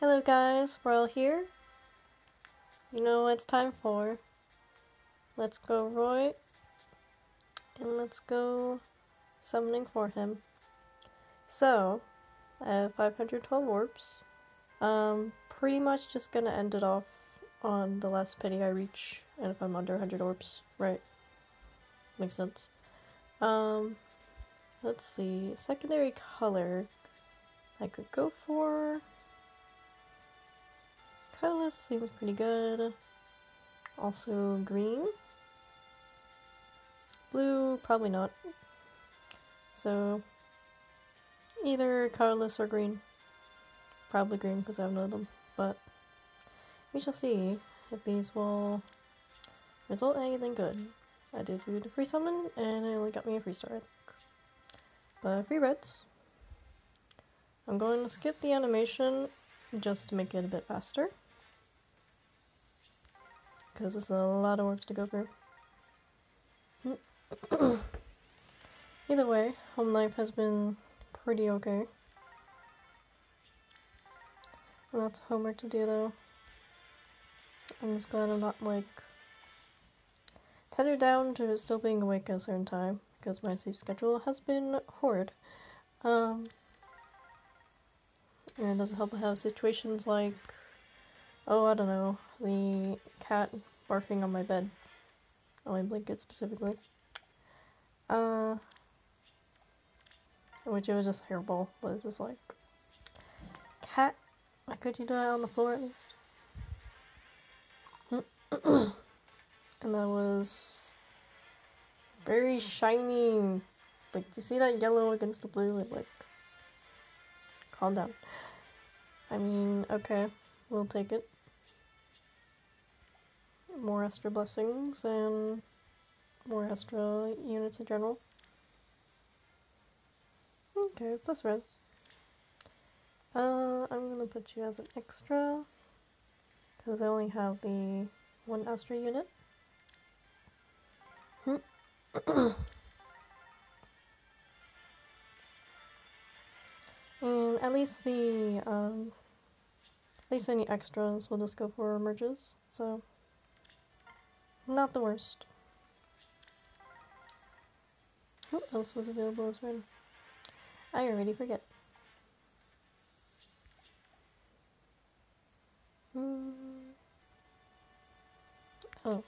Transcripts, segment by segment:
Hello guys, we're all here. You know what it's time for. Let's go Roy, and let's go summoning for him. So, I have 512 orbs. Pretty much just gonna end it off on the last penny I reach, and if I'm under 100 orbs, right? Makes sense. Let's see, secondary color I could go for. Colorless seems pretty good. Also green. Blue, probably not. So, either colorless or green. Probably green because I have none of them, but we shall see if these will result in anything good. I did do the free summon, and it only got me a free star, I think. But free reds. I'm going to skip the animation just to make it a bit faster, because it's a lot of orbs to go through. Either way, home life has been pretty okay. Lots of homework to do though. I'm just glad I'm not like tethered down to still being awake at a certain time, because my sleep schedule has been horrid. And it doesn't help to have situations like, oh, I don't know, the cat barfing on my bed, on my blanket specifically. Which it was just terrible, but it's just like, cat, why could you die on the floor at least? And that was very shiny. Like, do you see that yellow against the blue? It, like, calm down. I mean, okay, we'll take it. More extra blessings and more extra units in general. Okay, plus res. I'm gonna put you as an extra, because I only have the one extra unit. And at least the, at least any extras will just go for merges, so not the worst. Who else was available as well? I already forget. Oh,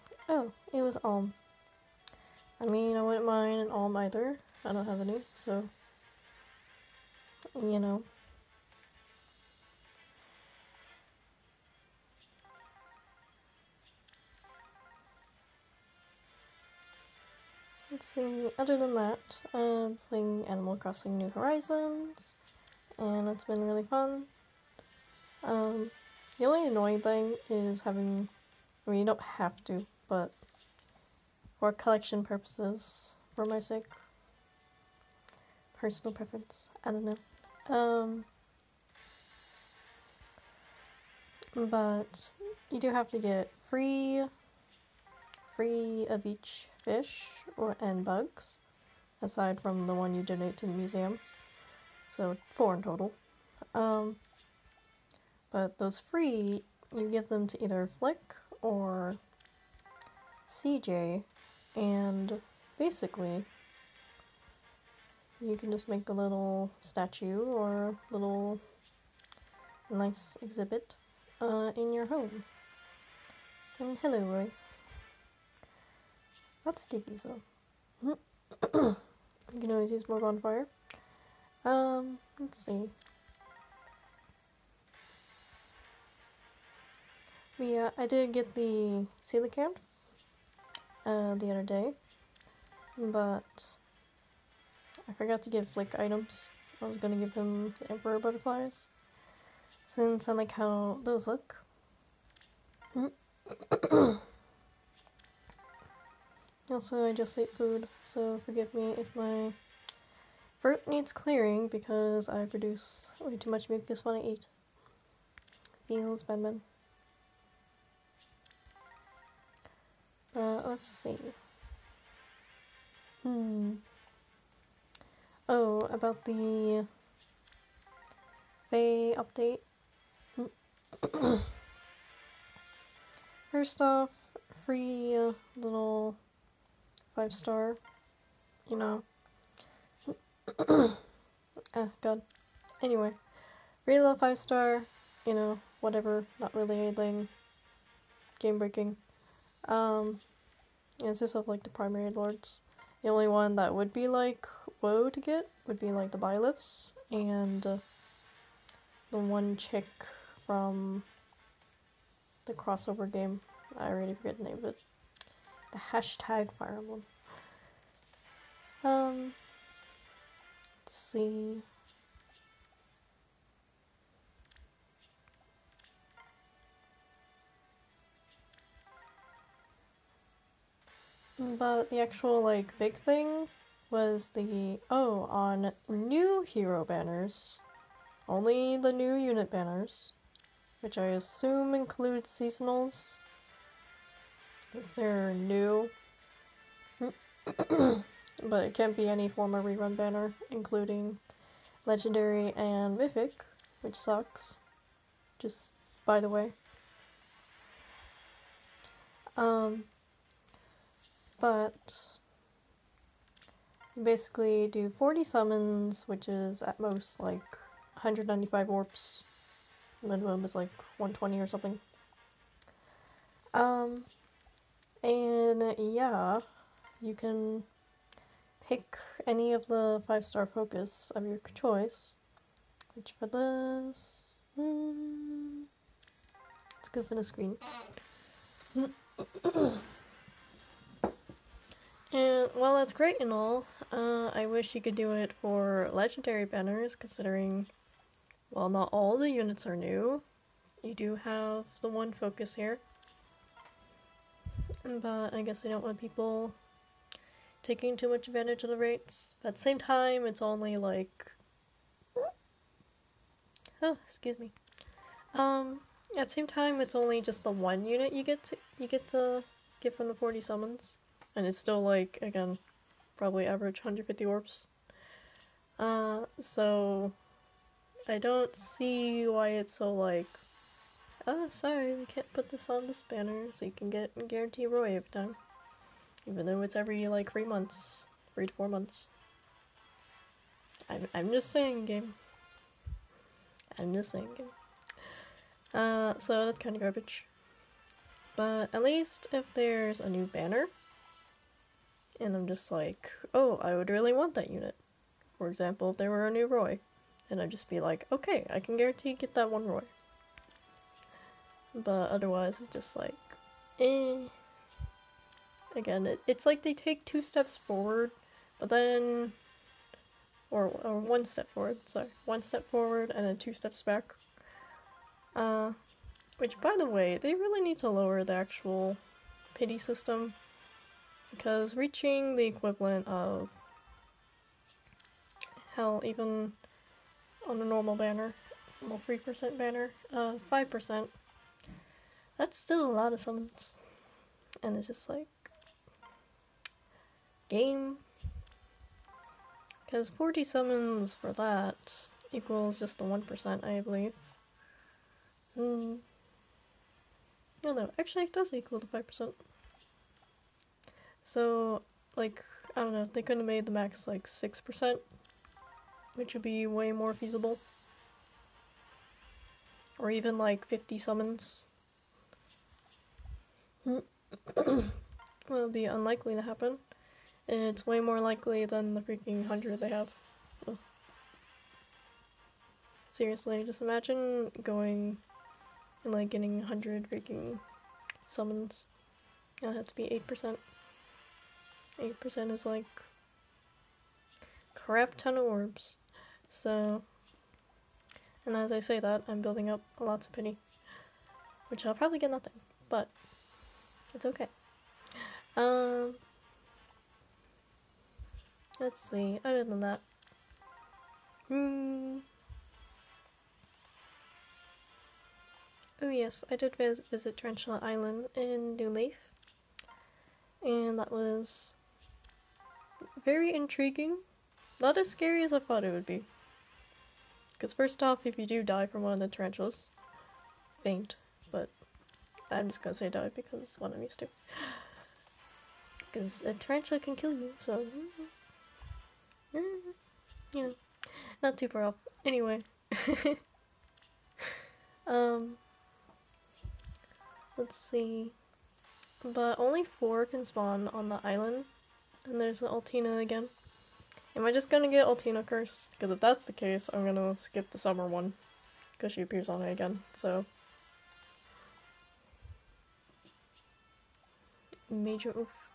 it was Alm. I mean, I wouldn't mind an Alm either. I don't have any, so, you know. Let's see, other than that, playing Animal Crossing New Horizons, and it's been really fun. The only annoying thing is having, I mean, you don't have to, but for collection purposes, for my sake, personal preference, I don't know. But you do have to get free of each fish and bugs, aside from the one you donate to the museum. So 4 in total. But those free, you give them to either Flick or CJ, and basically you can just make a little statue or little nice exhibit in your home. And hello, Roy. That's Diggy, though. You can always use more bonfire. Let's see. But yeah, I did get the coelacanth the other day, but I forgot to give Flick items. I was gonna give him the Emperor butterflies, since I like how those look. Also, I just ate food, so forgive me if my throat needs clearing because I produce way too much mucus when I eat. Feels bad, man. Let's see. Oh, about the FEH update. First off, free little 5-star, you know. Ah, God. Anyway, free little 5-star, you know, whatever, not really anything game breaking. It's just of like the primary lords. The only one that would be like woe to get would be like the Bylifs and the one chick from the crossover game. I already forget the name of it. The hashtag Fire Emblem. Let's see. But the actual like big thing was on new hero banners, only the new unit banners, which I assume includes seasonals, since they're new. But it can't be any form of rerun banner, including legendary and mythic, which sucks. Just by the way. But you basically do 40 summons, which is at most like 195 orbs. Minimum is like 120 or something. And yeah, you can pick any of the 5-star focus of your choice. Which for this, let's go for the screen. And while that's great and all, I wish you could do it for legendary banners, considering, while not all the units are new, you do have the one focus here. But I guess I don't want people taking too much advantage of the rates. But at the same time, it's only like... Oh, excuse me. At the same time, it's only just the one unit you get to get from the 40 summons. And it's still like, again, probably average 150 orbs. So I don't see why it's so like, oh, sorry, we can't put this on this banner so you can get guarantee Roy every time. Even though it's every like 3 months, 3 to 4 months. I'm just saying, game. I'm just saying, game. So that's kind of garbage. But at least if there's a new banner, and I'm just like, oh, I would really want that unit. For example, if there were a new Roy, then I'd just be like, okay, I can guarantee get that one Roy. But otherwise, it's just like, eh. Again, it's like they take 2 steps forward, but then, or 1 step forward, sorry. 1 step forward and then 2 steps back. Which, by the way, they really need to lower the actual pity system. Because reaching the equivalent of, hell, even on a normal banner, normal 3% banner, 5%, that's still a lot of summons. And it's just like, game. Because 40 summons for that equals just the 1%, I believe. No, actually it does equal the 5%. So, like, I don't know, they could have made the max like 6%, which would be way more feasible. Or even like 50 summons. Well, it would be unlikely to happen. It's way more likely than the freaking 100 they have. Oh. Seriously, just imagine going and like getting 100 freaking summons. That'll have to be 8%. 8% is like crap ton of orbs. So, and as I say that, I'm building up lots of pity, which I'll probably get nothing, but it's okay. Let's see, other than that, oh yes, I did visit Tarantula Island in New Leaf, and that was very intriguing. Not as scary as I thought it would be. Because first off, if you do die from one of the tarantulas, faint, but I'm just gonna say die because one of these two. Because a tarantula can kill you, so you know, not too far off. Anyway, let's see. But only 4 can spawn on the island, and there's the Altina again. Am I just gonna get Altina cursed? Because if that's the case, I'm gonna skip the summer one, because she appears on it again, so. Major oof.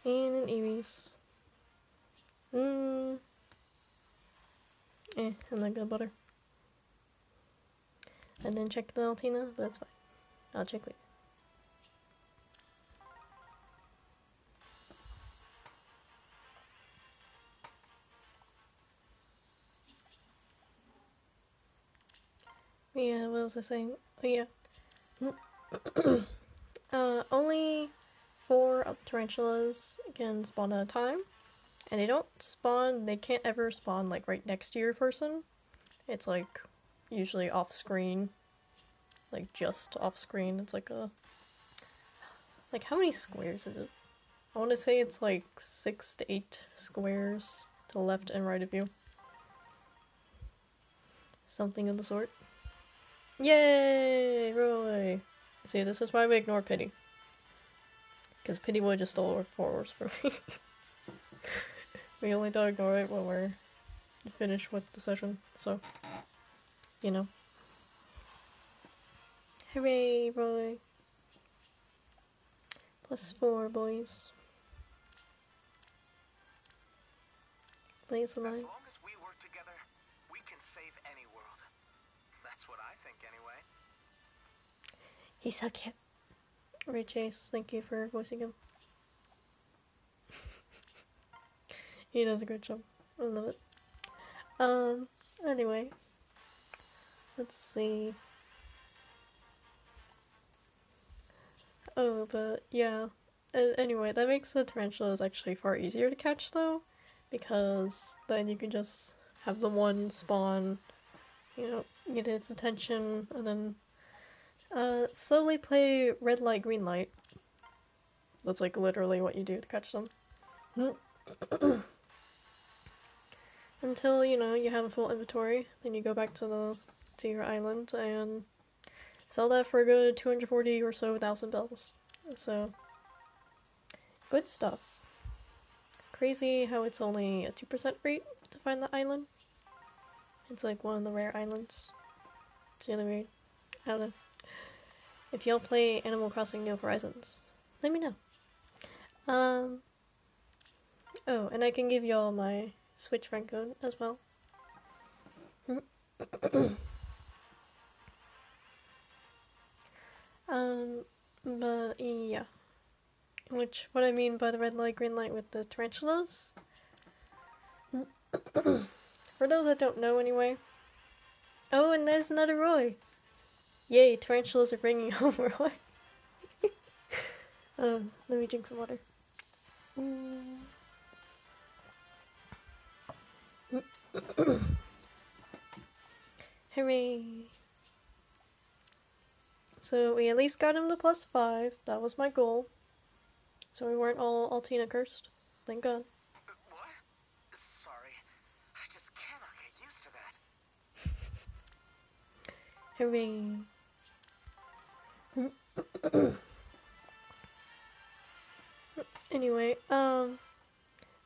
And an Aries. I'm not gonna butter. I didn't check the Altina, but that's fine. I'll check later. Yeah, what was I saying? Oh yeah. Only 4 tarantulas can spawn at a time. And they don't spawn, they can't ever spawn like right next to your person. It's like usually off screen. Like just off screen. It's like a... Like how many squares is it? I want to say it's like 6 to 8 squares to the left and right of you. Something of the sort. Yay! Roy! See, this is why we ignore Pity. Because Pity would just stole 4 orbs from me. We only don't ignore it when we're finished with the session, so, you know. Hooray, Roy! +4, boys. Blaze alive. As long as we work together, we can save any world. That's what I think, anyway. He's so cute. Ray Chase, thank you for voicing him. He does a great job. I love it. Anyway. Let's see. Oh, but yeah. Anyway, that makes the tarantulas actually far easier to catch though, because then you can just have the one spawn, you know, get its attention, and then slowly play red light, green light. That's like literally what you do to catch them. Until, you know, you have a full inventory, then you go back to your island and sell that for a good 240 or so thousand bells. So, good stuff. Crazy how it's only a 2% rate to find the island. It's like one of the rare islands. It's really weird. I don't know. If y'all play Animal Crossing New Horizons, let me know. Oh, and I can give y'all my Switch rank code as well. But yeah. What I mean by the red light, green light with the tarantulas. For those that don't know anyway. Oh, and there's another Roy! Yay, tarantulas are bringing home Roy. Let me drink some water. Hooray! So we at least got him to +5. That was my goal. So we weren't all Altina cursed. Thank God. What? Sorry. I just cannot get used to that. Hooray. Anyway, but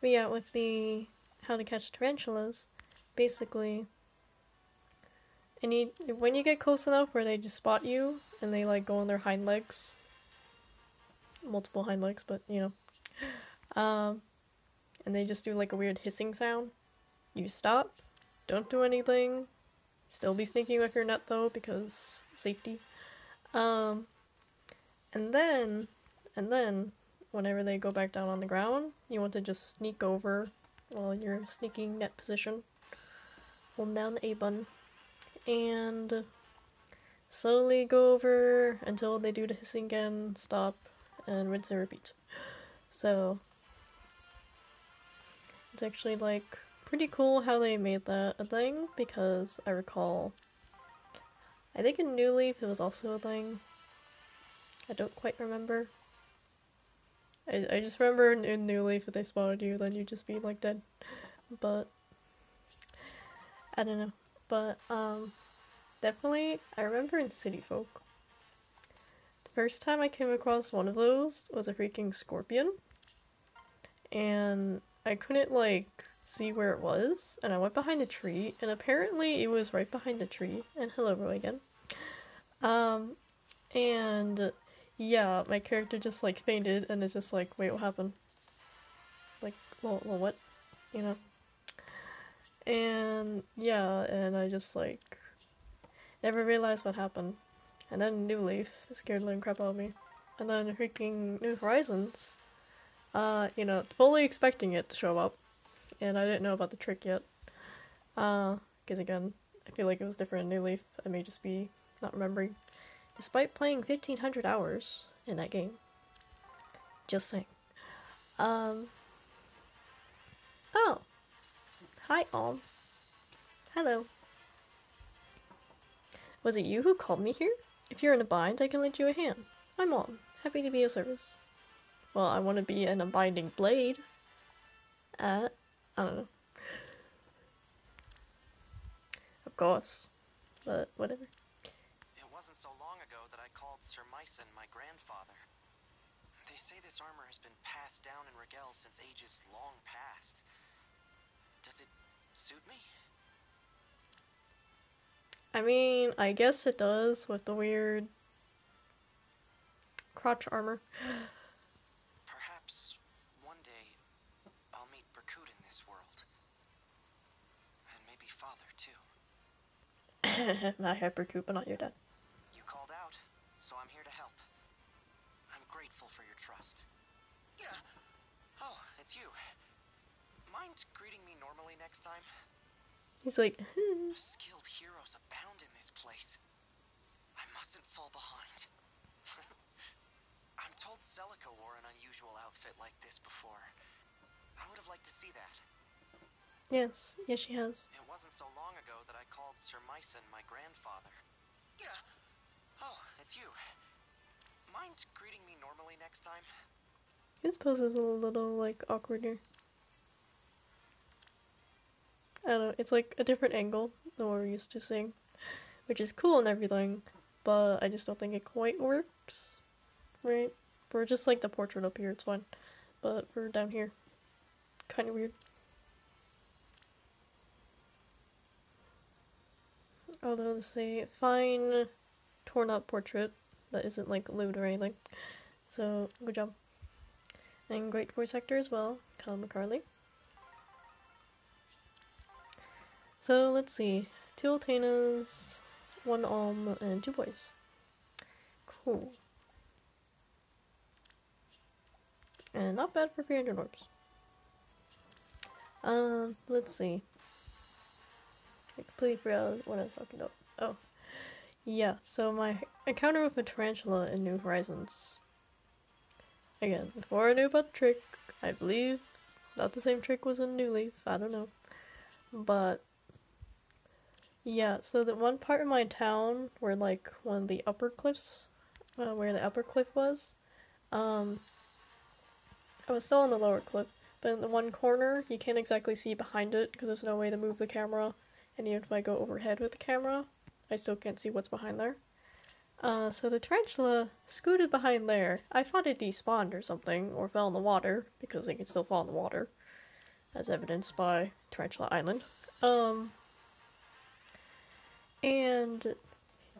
yeah, with the how to catch tarantulas, basically, when you get close enough where they just spot you, and they like go on their hind legs, multiple hind legs, but you know, and they just do like a weird hissing sound, you stop, don't do anything, still be sneaking with your net though, because safety, and then, whenever they go back down on the ground, you want to just sneak over while you're in sneaking net position, hold down the A button, and slowly go over until they do the hissing again, stop, and rinse and repeat. So, it's actually like pretty cool how they made that a thing, because I recall, I think in New Leaf it was also a thing. I don't quite remember. I just remember in New Leaf if they spotted you, then you'd just be like dead. But I don't know. But definitely I remember in City Folk, the first time I came across one of those was a freaking scorpion. And I couldn't like see where it was, and I went behind the tree, and apparently it was right behind the tree. And hello, Roy again. And yeah, my character just like fainted, and is just like, wait, what happened? Like, well, what? You know? And yeah, and I just like never realized what happened. And then New Leaf scared the living crap out of me. And then freaking New Horizons, you know, fully expecting it to show up, and I didn't know about the trick yet. Because again, I feel like it was different in New Leaf. I may just be not remembering. Despite playing 1,500 hours in that game. Just saying. Oh. Hi, Om. Hello. Was it you who called me here? If you're in a bind, I can lend you a hand. I'm Om. Happy to be of service. Well, I want to be an unbinding blade. I don't know. Of course. But whatever. It wasn't so long ago that I called Sir Myson my grandfather. They say this armor has been passed down in Regel since ages long past. Does it suit me? I mean, I guess it does with the weird crotch armor. Perhaps one day I'll meet Berkut in this world. And maybe father, too. I have Berkut, but not your dad. You called out, so I'm here to help. I'm grateful for your trust. Oh, it's you. Mind greeting me normally next time? He's like, Skilled heroes abound in this place. I mustn't fall behind. I'm told Celica wore an unusual outfit like this before. I would have liked to see that. yes, she has. It wasn't so long ago that I called Sir Myson my grandfather. Oh, it's you. Mind greeting me normally next time? His pose is a little, like, awkward here. I don't know, it's like a different angle than what we're used to seeing, which is cool and everything, but I just don't think it quite works, right? For just like the portrait up here, it's fine, but for down here, kind of weird. Although to say, fine, torn up portrait that isn't like lewd or anything, so good job. And great voice actor as well, Kyle McCarley. So let's see, 2 Altanas, 1 Alm, and 2 boys. Cool. And not bad for 300 orbs. Let's see. I completely forgot what I was talking about. Oh. Yeah, so my encounter with a tarantula in New Horizons. Again, before I knew about the trick, I believe not the same trick was in New Leaf, I don't know. But yeah, so the one part of my town where like one of the upper cliffs, where the upper cliff was, I was still on the lower cliff, but in the one corner you can't exactly see behind it because there's no way to move the camera, and even if I go overhead with the camera, I still can't see what's behind there. So the tarantula scooted behind there. I thought it despawned or something, or fell in the water, because they can still fall in the water, as evidenced by Tarantula Island. And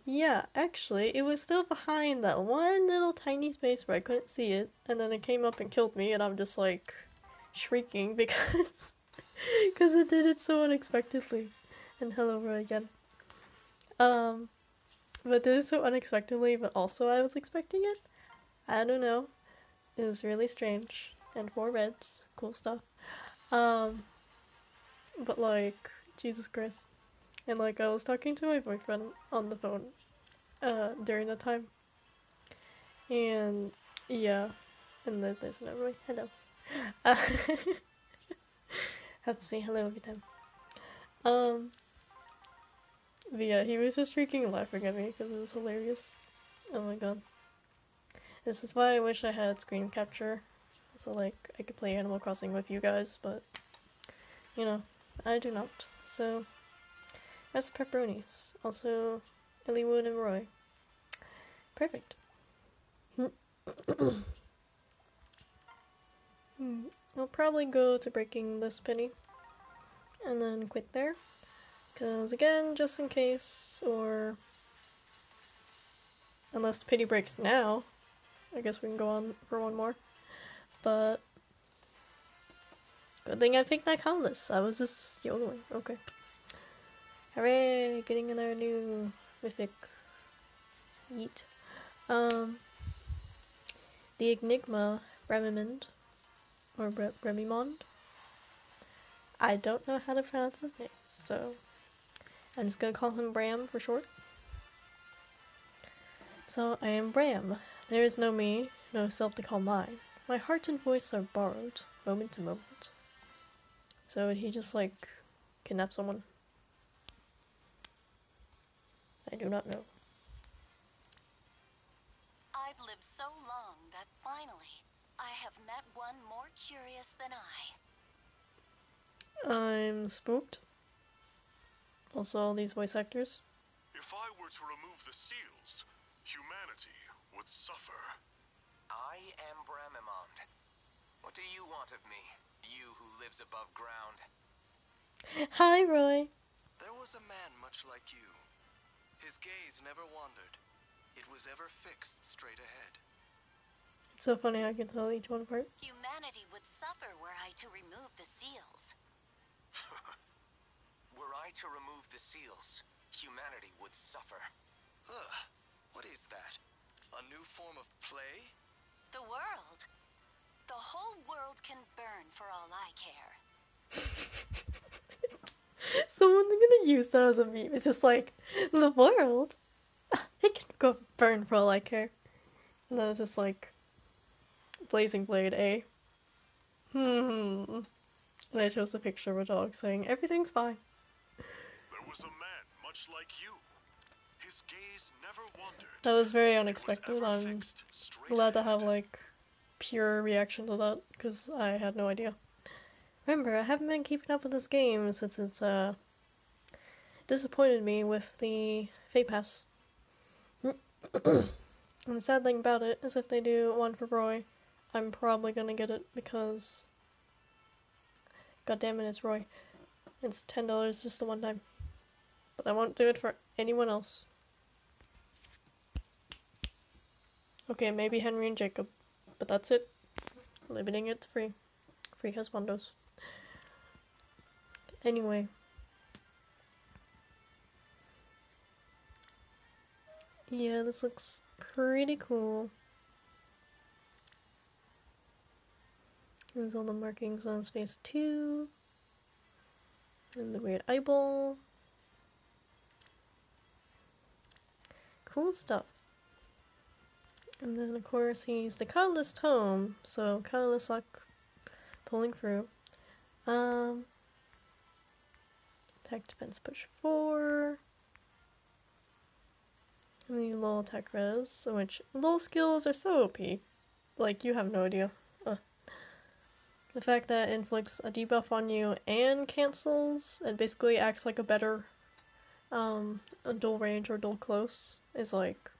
yeah, actually, it was still behind that one little tiny space where I couldn't see it, and then it came up and killed me, and I'm just like shrieking because it did it so unexpectedly. And hello, Roy again. But did it so unexpectedly, but also I was expecting it? I don't know. It was really strange. And 4 reds. Cool stuff. But like, Jesus Christ. And like, I was talking to my boyfriend on the phone, during that time. And, yeah. And there's another way. Hello. Have to say hello every time. But yeah, he was just freaking laughing at me because it was hilarious. Oh my god. This is why I wish I had screen capture, so like I could play Animal Crossing with you guys, but you know, I do not. So that's pepperonis. Also, Elliewood and Roy. Perfect. I'll probably go to breaking this penny and then quit there. Because again, just in case, or unless the pity breaks now, I guess we can go on for one more. But good thing I picked that countless. I was just yodeling. Okay. Hooray! Getting another new mythic. Yeet. The Enigma Bramimond, or Bramimond. I don't know how to pronounce his name, so I'm just gonna call him Bram for short. So I am Bram. There is no me, no self to call mine. My heart and voice are borrowed, moment to moment. So would he just like kidnap someone? I do not know. I've lived so long that finally I have met one more curious than I. I'm spooked. Also, all these voice actors. If I were to remove the seals, humanity would suffer. I am Bramimond. What do you want of me, you who lives above ground? Hi, Roy. There was a man much like you. His gaze never wandered. It was ever fixed straight ahead. It's so funny I can tell each one apart. Humanity would suffer were I to remove the seals. Were I to remove the seals, humanity would suffer. Ugh, what is that? A new form of play? The world. The whole world can burn for all I care. Someone's gonna use that as a meme. It's just like, the world? It can go burn for all I care. And then it's just like, Blazing Blade, eh? And I chose the picture of a dog saying, everything's fine. There was a man much like you. His gaze never wandered. That was very It was unexpected. ever I'm fixed straight glad to ahead. have like pure reaction to that because I had no idea. Remember, I haven't been keeping up with this game since it's disappointed me with the Fate Pass. And the sad thing about it is if they do one for Roy, I'm probably gonna get it because god damn it, it's Roy. It's $10 just the one time. But I won't do it for anyone else. Okay, maybe Henry and Jacob. But that's it. Limiting it to free. Free husbandos. Anyway. Yeah, this looks pretty cool. There's all the markings on space 2. And the weird eyeball. Cool stuff. And then of course he's the colorless tome, so colorless luck pulling through. Attack defense push 4. And the low attack res, which low skills are so OP. Like, you have no idea. The fact that it inflicts a debuff on you and cancels, and basically acts like a better a dual range or dual close, is like,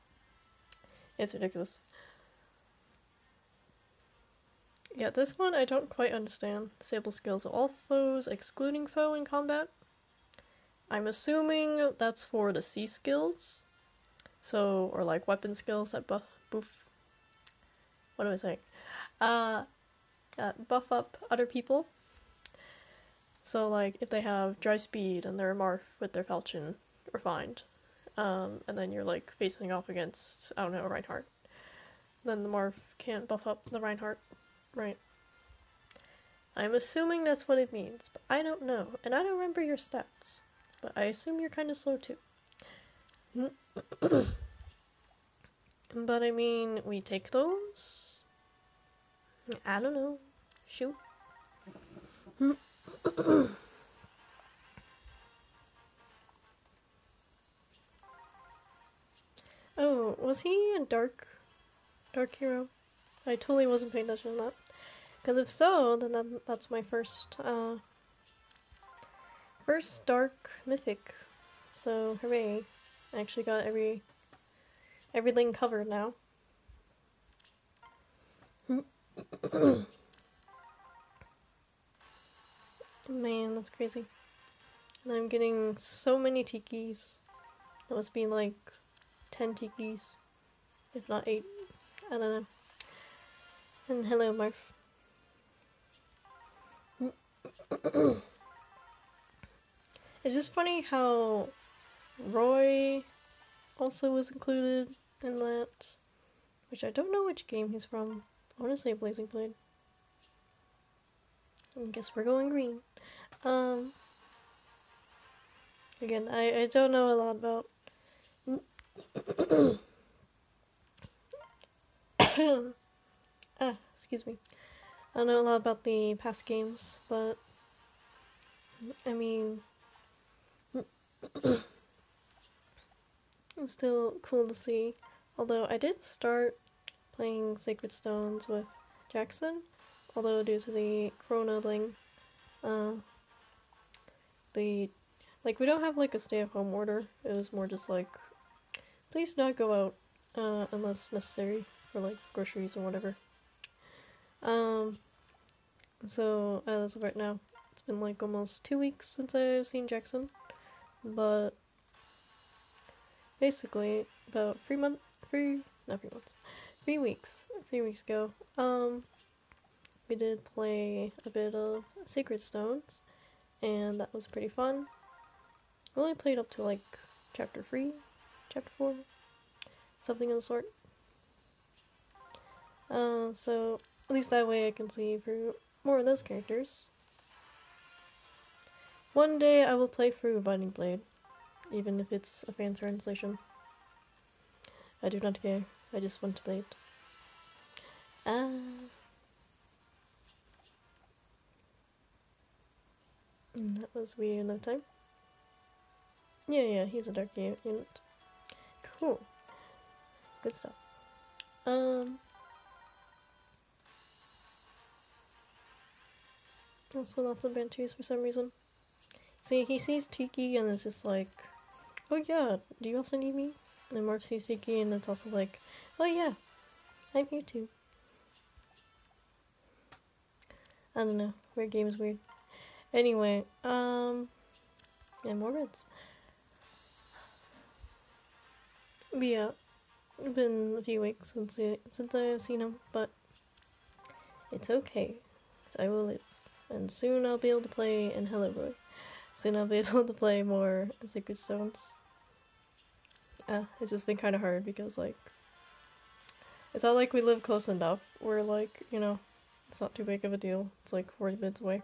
it's ridiculous. Yeah, this one I don't quite understand. Disable skills of all foes, excluding foe in combat. I'm assuming that's for the C skills. So, or like weapon skills that boof. What am I saying? Buff up other people. So like if they have dry speed and they're a Marth with their falchion, refined, and then you're like facing off against, I don't know, a Reinhardt, then the Marth can't buff up the Reinhardt, right? I'm assuming that's what it means, but I don't know, and I don't remember your stats, but I assume you're kind of slow too. But I mean, we take those? I don't know. Shoot. Was he a dark hero? I totally wasn't paying attention to that. Because if so, then that's my first dark mythic. So hooray! I actually got everything covered now. Man, that's crazy. And I'm getting so many tikis. That must be like 10 tikis, if not 8. I don't know. And hello, Marf. It's just funny how Roy also was included in that, which I don't know which game he's from. I want to say Blazing Blade. I guess we're going green. Again, I don't know a lot about excuse me. I don't know a lot about the past games, but I mean it's still cool to see. Although I did start playing Sacred Stones with Jackson, although due to the Corona thing, we don't have like a stay-at-home order. It was more just like, please do not go out unless necessary for like groceries or whatever. So as of right now, it's been like almost 2 weeks since I've seen Jackson, but basically about 3 weeks ago, we did play a bit of Sacred Stones, and that was pretty fun. We only played up to like chapter 3, chapter 4, something of the sort. So at least that way I can see through more of those characters. One day I will play through Binding Blade, even if it's a fan translation. I do not care, I just want to play it. And that was We in No Time. Yeah, he's a dark unit. Cool. Good stuff. Also lots of Bantus for some reason. See, he sees Tiki and it's just like, oh yeah, do you also need me? And then Marv sees Tiki and it's also like, oh yeah, I'm here too. I don't know, weird game is weird. Anyway, and more reds. But yeah, it's been a few weeks since I've seen him, but it's okay, 'cause I will live. And soon I'll be able to play, and hello Roy. Soon I'll be able to play more Sacred Stones. It's just been kind of hard because, like, it's not like we live close enough where, like, you know, it's not too big of a deal. It's like 40 minutes away.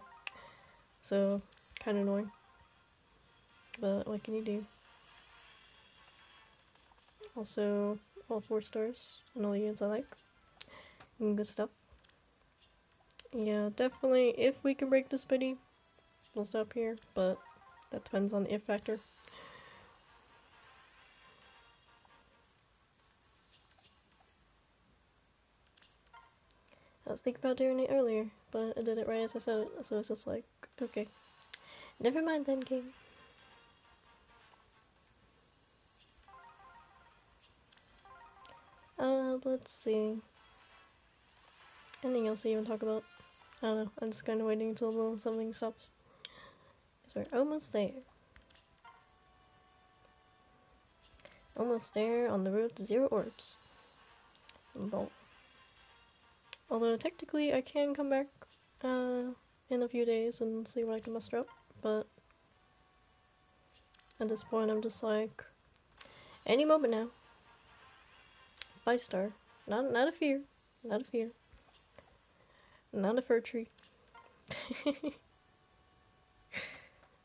So, kind of annoying. But what can you do? Also, all 4 stars and all the units I like. And good stuff. Yeah, definitely, if we can break this biddy, we'll stop here, but that depends on the if factor. I was thinking about doing it earlier, but I did it right as I said it, so it's just like, okay. Never mind then, game. Let's see. Anything else to even talk about? I don't know, I'm just kind of waiting until something stops. Because we're almost there. Almost there on the road to 0 orbs. Boom. Although technically I can come back in a few days and see what I can muster up, but at this point I'm just like, any moment now. 5-star. Not a fear. Not a fear. Not a fir tree.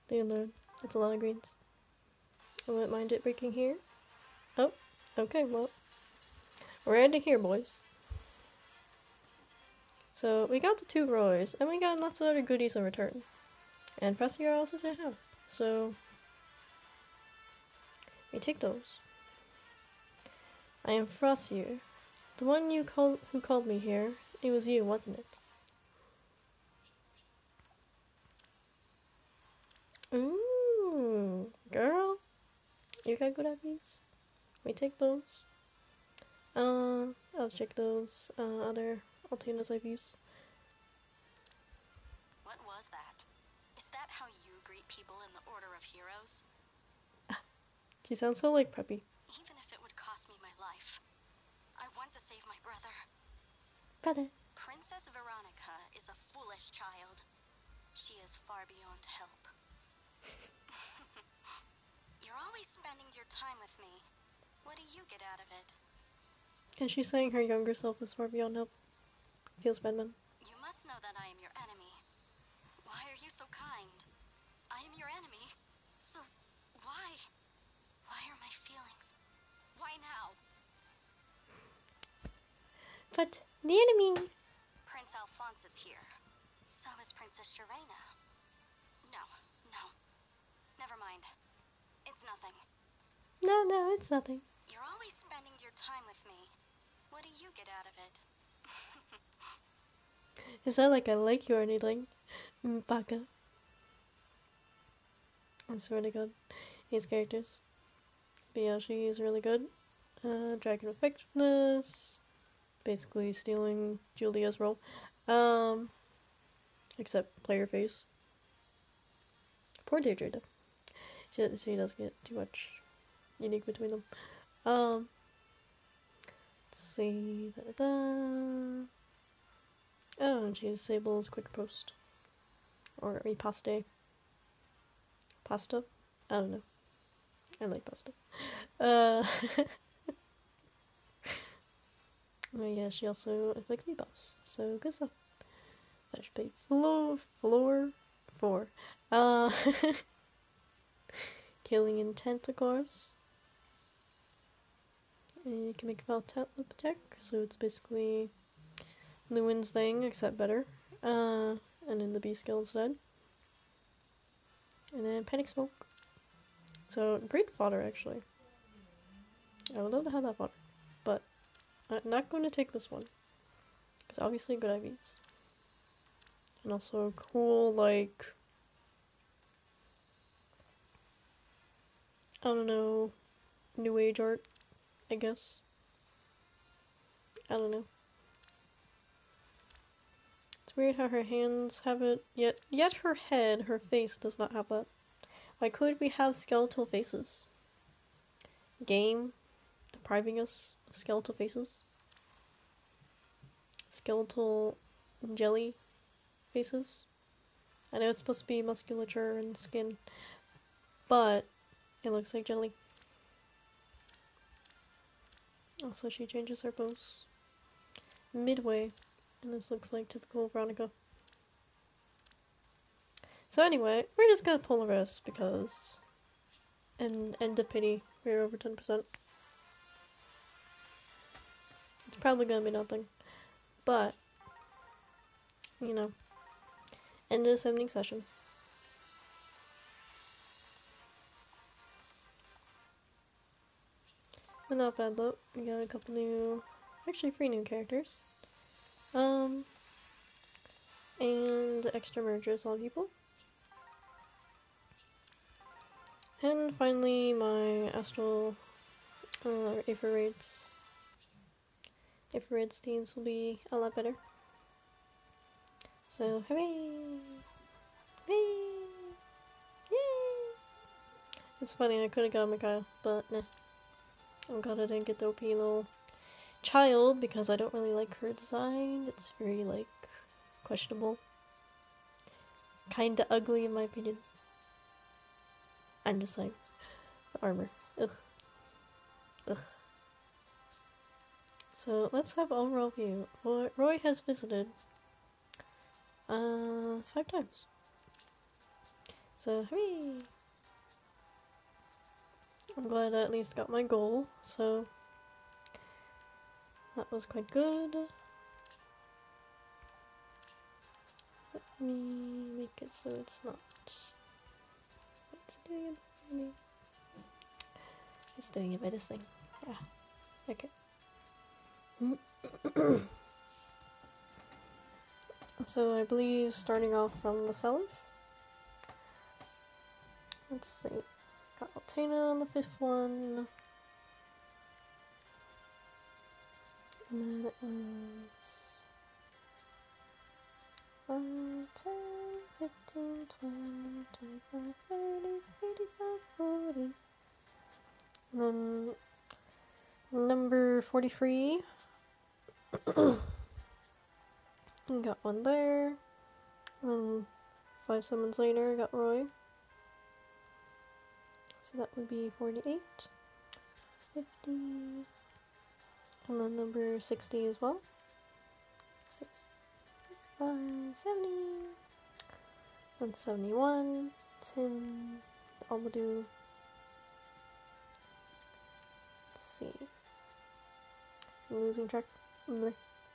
Dear Lord, that's a lot of greens. I wouldn't mind it breaking here. Oh, okay, well, we're ending here, boys. So, we got the 2 Roys, and we got lots of other goodies in return. And Pressier also didn't have. So, we take those. I am Frosier. The one who called me here. It was you, wasn't it? Ooh, girl. You got good IVs? We take those. I'll check those other Altina's IVs. What was that? Is that how you greet people in the Order of Heroes? She sounds so like preppy. Even if it would cost me my life, I want to save my brother. Brother. Princess Veronica is a foolish child. She is far beyond help. You're always spending your time with me. What do you get out of it? And she's saying her younger self is far beyond help. Feels bad, man. You must know that I am your enemy. Why are you so kind? I am your enemy. So, why? Why are my feelings? Why now? But the enemy. Prince Alphonse is here. So is Princess Sharena. No. Never mind. It's nothing. No, it's nothing. You're always spending your time with me. What do you get out of it? Is that like I like you or anything? Baka. I swear to God. These characters. But yeah, she is really good. Dragon Effectiveness. Basically stealing Julia's role. Except player face. Poor Deirdre though. She does get too much unique between them. Let's see. Oh, and she disables quick post. Or riposte. Pasta? I don't know. I like pasta. But yeah, she also affects debuffs. So good stuff. I should pay floor 4. Killing intent, of course. And you can make Valentine attack, so it's basically Lewin's thing, except better. And in the B skill instead. And then Panic Smoke. So, great fodder, actually. I would love to have that fodder. But, I'm not going to take this one. Because obviously good IVs. And also cool, like... I don't know... New Age art, I guess. I don't know. It's weird how her hands have it, yet her head, her face does not have that. Why could we have skeletal faces? Game depriving us of skeletal faces? Skeletal jelly faces? I know it's supposed to be musculature and skin, but it looks like jelly. Also, she changes her pose midway, and this looks like typical Veronica. So anyway, we're just gonna pull the rest because... And end of pity, we're over 10%. It's probably gonna be nothing. But, you know, end of this evening session. But not bad though, we got a couple new, actually 3 new characters. And extra mergers on people. And finally, my Astral Aether Raids. Aether Raids teams will be a lot better. So, hooray! Hooray! Yay! It's funny, I could have got Mikhail, but nah. I'm glad I didn't get the OP little child because I don't really like her design. It's very, like, questionable. Kinda ugly in my opinion. I'm just saying. The armor. Ugh. Ugh. So let's have overall view. Roy has visited 5 times. So hooray! I'm glad I at least got my goal, so that was quite good. Let me make it so it's not... It's doing it by this thing. Yeah. Okay. So I believe starting off from the south. Let's see. Got Altena on the 5th one. And then it was 5, 10, 15, 20, 25, 30, 35, 40. And then number 43. Got one there. And then 5 summons later, got Roy. So that would be 48, 50, and then number 60 as well. 6, 5, 70, and 71, Tim, Almadou. Let's see. I'm losing track.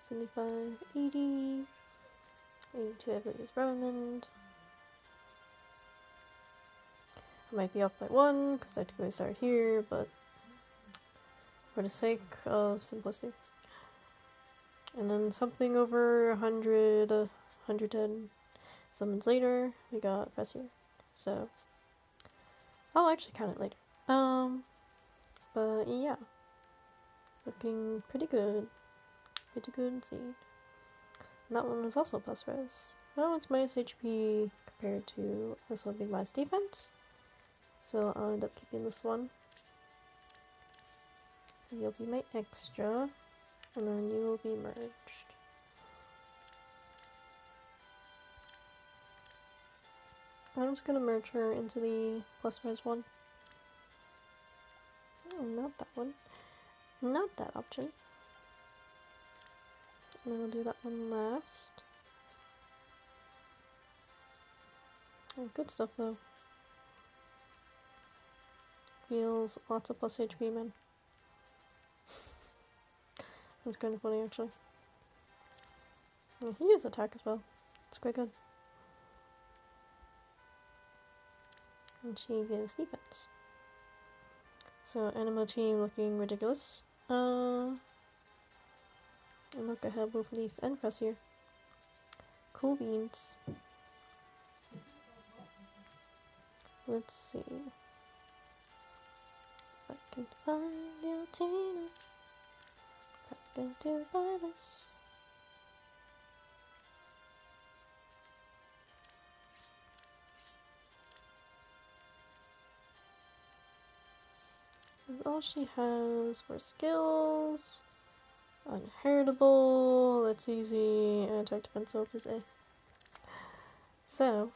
75, 80, 82, I believe is Bramimond. I might be off by 1, because technically I started here, but for the sake of simplicity. And then something over 100, 110 summons later, we got Fessier. So, I'll actually count it later. But yeah. Looking pretty good. Pretty good indeed. And that one was also plus res. That one's minus HP compared to this one being minus defense. So I'll end up keeping this one. So you'll be my extra, and then you will be merged. I'm just gonna merge her into the plus res one. And not that one. Not that option. And then we'll do that one last. Oh, good stuff though. Feels lots of plus HP, man. That's kind of funny, actually. Yeah, he used attack as well. It's quite good. And she gives defense. So, Anima team looking ridiculous. And look, I have both Leaf and Press here. Cool beans. Let's see. If I can find the Altena, probably gonna do it by this. That's all she has for skills. Unheritable, that's easy, and attack defense up is A. So,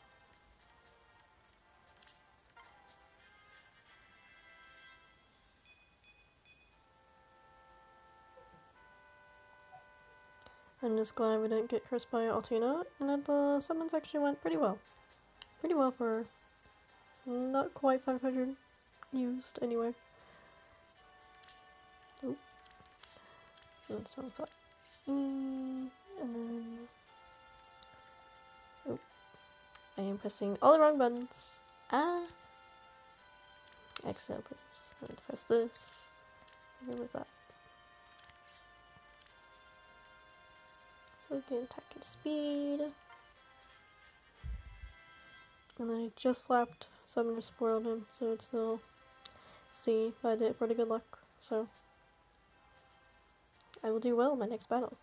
I'm just glad we didn't get cursed by Altena, and that the summons actually went pretty well. Pretty well for not quite 500 used anyway. Oop. That's wrong side. And then... Oop. I am pressing all the wrong buttons. Ah! Accident places. I need to press this. So remove that. So we can attack and speed. And I just slapped Summoner Support on him, so it's still C, but I did pretty good luck, so I will do well in my next battle.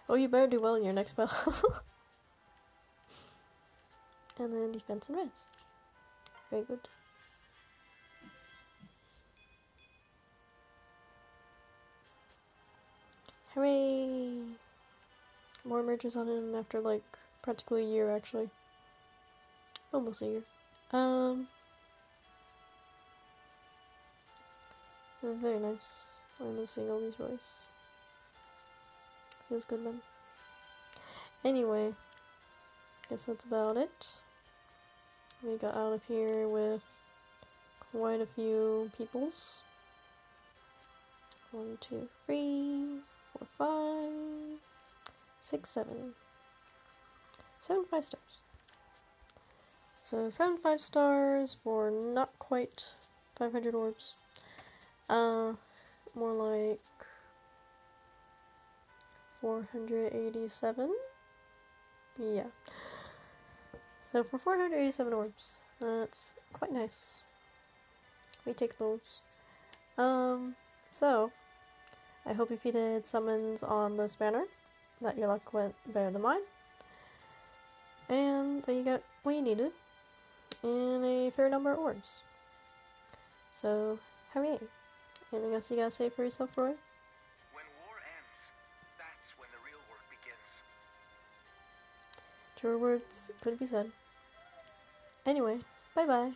Oh, you better do well in your next battle. And then defense and res. Very good. Hooray! More merges on him after like practically a year, actually. Almost a year. Very nice. I love seeing all these roys. Feels good, man. Anyway, guess that's about it. We got out of here with quite a few peoples. 1, 2, 3, 4, 5, 6, 7. 7 5-stars. So 7 5-stars for not quite 500 orbs. more like 487. Yeah. So for 487 orbs, that's quite nice. We take those. So I hope if you did summons on this banner, that your luck went better than mine, and that you got what you needed in a fair number of orbs. So, hooray! Anything else you gotta say for yourself, Roy? When war ends, that's when the real work begins. Truer words couldn't be said. Anyway, bye bye.